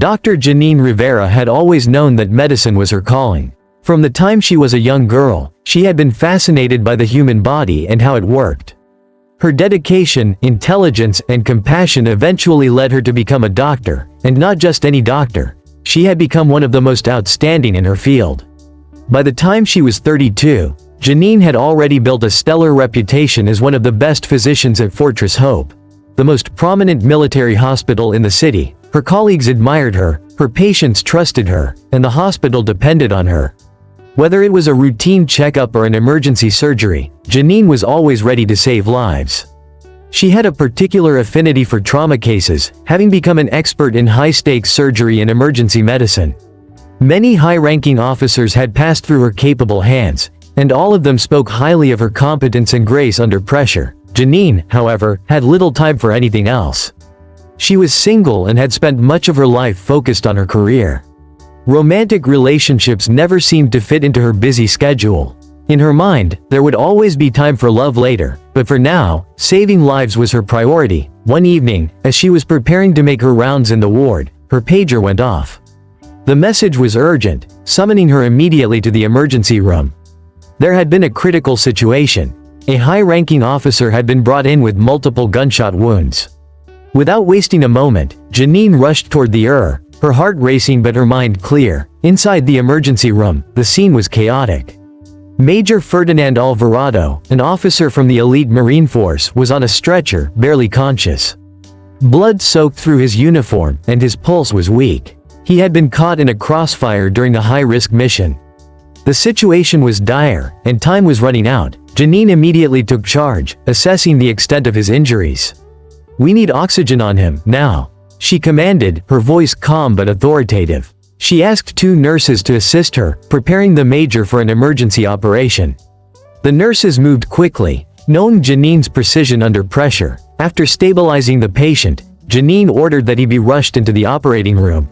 Dr. Janine Rivera had always known that medicine was her calling. From the time she was a young girl, she had been fascinated by the human body and how it worked. Her dedication, intelligence, and compassion eventually led her to become a doctor, and not just any doctor. She had become one of the most outstanding in her field. By the time she was 32, Janine had already built a stellar reputation as one of the best physicians at Fortress Hope, the most prominent military hospital in the city. Her colleagues admired her, her patients trusted her, and the hospital depended on her. Whether it was a routine checkup or an emergency surgery, Janine was always ready to save lives. She had a particular affinity for trauma cases, having become an expert in high-stakes surgery and emergency medicine. Many high-ranking officers had passed through her capable hands, and all of them spoke highly of her competence and grace under pressure. Janine, however, had little time for anything else. She was single and had spent much of her life focused on her career. Romantic relationships never seemed to fit into her busy schedule. In her mind, there would always be time for love later, but for now, saving lives was her priority. One evening, as she was preparing to make her rounds in the ward, her pager went off. The message was urgent, summoning her immediately to the emergency room. There had been a critical situation. A high-ranking officer had been brought in with multiple gunshot wounds. Without wasting a moment, Janine rushed toward the ER, her heart racing but her mind clear. Inside the emergency room, the scene was chaotic. Major Ferdinand Alvarado, an officer from the elite Marine Force, was on a stretcher, barely conscious. Blood soaked through his uniform, and his pulse was weak. He had been caught in a crossfire during a high-risk mission. The situation was dire, and time was running out. Janine immediately took charge, assessing the extent of his injuries. "We need oxygen on him, now," she commanded, her voice calm but authoritative. She asked 2 nurses to assist her, preparing the major for an emergency operation. The nurses moved quickly, knowing Janine's precision under pressure. After stabilizing the patient, Janine ordered that he be rushed into the operating room.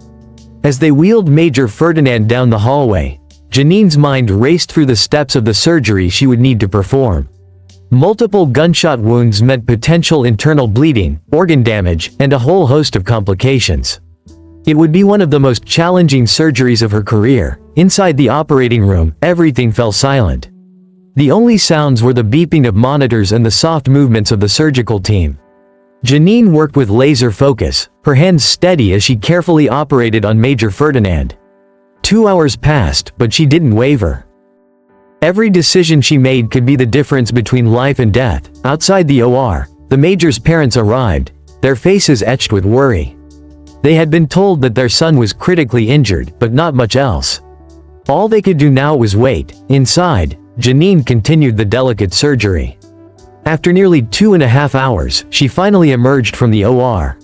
As they wheeled Major Ferdinand down the hallway, Janine's mind raced through the steps of the surgery she would need to perform. Multiple gunshot wounds meant potential internal bleeding, organ damage, and a whole host of complications. It would be one of the most challenging surgeries of her career. Inside the operating room, everything fell silent. The only sounds were the beeping of monitors and the soft movements of the surgical team. Janine worked with laser focus, her hands steady as she carefully operated on Major Ferdinand. 2 hours passed, but she didn't waver. Every decision she made could be the difference between life and death. Outside the OR, the Major's parents arrived, their faces etched with worry. They had been told that their son was critically injured, but not much else. All they could do now was wait. Inside, Janine continued the delicate surgery. After nearly 2.5 hours, she finally emerged from the OR.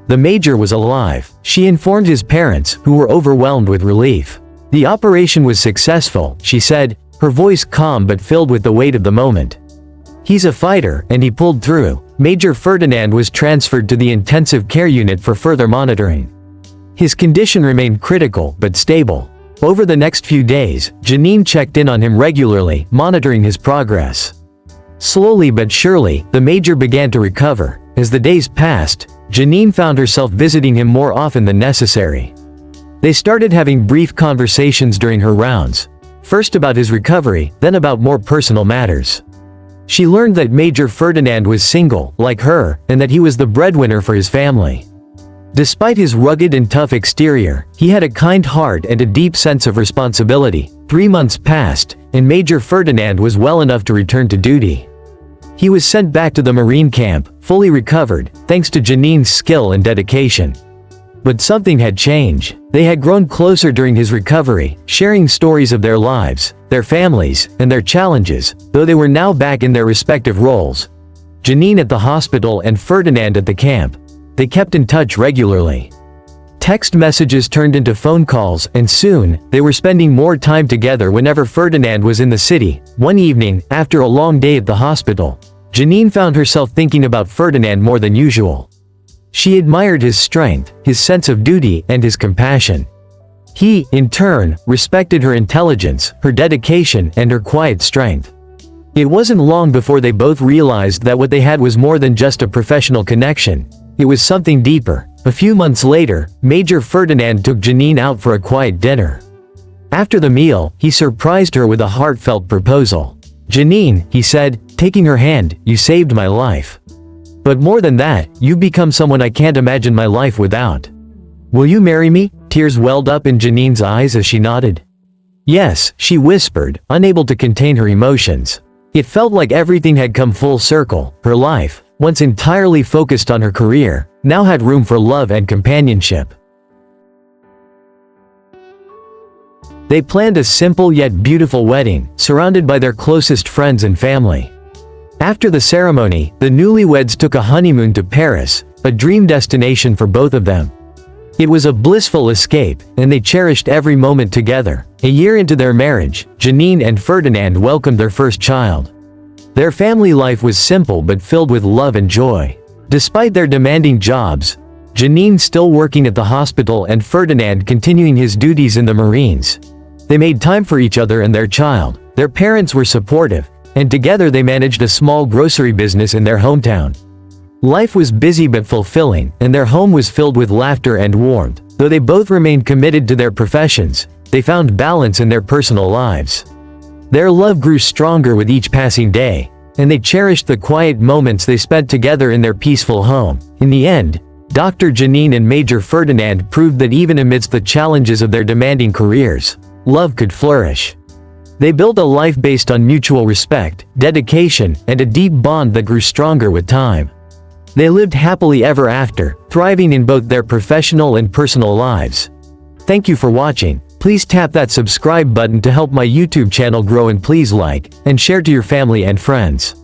The Major was alive. She informed his parents, who were overwhelmed with relief. "The operation was successful," she said, her voice calm but filled with the weight of the moment. "He's a fighter, and he pulled through." Major Ferdinand was transferred to the intensive care unit for further monitoring. His condition remained critical, but stable. Over the next few days, Janine checked in on him regularly, monitoring his progress. Slowly but surely, the Major began to recover. As the days passed, Janine found herself visiting him more often than necessary. They started having brief conversations during her rounds, first about his recovery, then about more personal matters. She learned that Major Ferdinand was single, like her, and that he was the breadwinner for his family. Despite his rugged and tough exterior, he had a kind heart and a deep sense of responsibility. 3 months passed, and Major Ferdinand was well enough to return to duty. He was sent back to the Marine camp, fully recovered, thanks to Janine's skill and dedication. But something had changed. They had grown closer during his recovery, sharing stories of their lives, their families, and their challenges, though they were now back in their respective roles. Janine at the hospital and Ferdinand at the camp. They kept in touch regularly. Text messages turned into phone calls, and soon, they were spending more time together whenever Ferdinand was in the city. One evening, after a long day at the hospital, Janine found herself thinking about Ferdinand more than usual. She admired his strength, his sense of duty, and his compassion. He, in turn, respected her intelligence, her dedication, and her quiet strength. It wasn't long before they both realized that what they had was more than just a professional connection. It was something deeper, A few months later, Major Ferdinand took Janine out for a quiet dinner. After the meal, he surprised her with a heartfelt proposal. "Janine," he said, taking her hand, "you saved my life. But more than that, you've become someone I can't imagine my life without. Will you marry me?" Tears welled up in Janine's eyes as she nodded. "Yes," she whispered, unable to contain her emotions. It felt like everything had come full circle. Her life, once entirely focused on her career, now had room for love and companionship. They planned a simple yet beautiful wedding, surrounded by their closest friends and family. After the ceremony, the newlyweds took a honeymoon to Paris, a dream destination for both of them. It was a blissful escape, and they cherished every moment together. A year into their marriage, Janine and Ferdinand welcomed their first child. Their family life was simple but filled with love and joy. Despite their demanding jobs, Janine still working at the hospital and Ferdinand continuing his duties in the Marines, they made time for each other and their child. Their parents were supportive, and together they managed a small grocery business in their hometown. Life was busy but fulfilling, and their home was filled with laughter and warmth. Though they both remained committed to their professions, they found balance in their personal lives. Their love grew stronger with each passing day, and they cherished the quiet moments they spent together in their peaceful home. In the end, Dr. Janine and Major Ferdinand proved that even amidst the challenges of their demanding careers, love could flourish. They built a life based on mutual respect, dedication, and a deep bond that grew stronger with time. They lived happily ever after, thriving in both their professional and personal lives. Thank you for watching. Please tap that subscribe button to help my YouTube channel grow, and please like and share to your family and friends.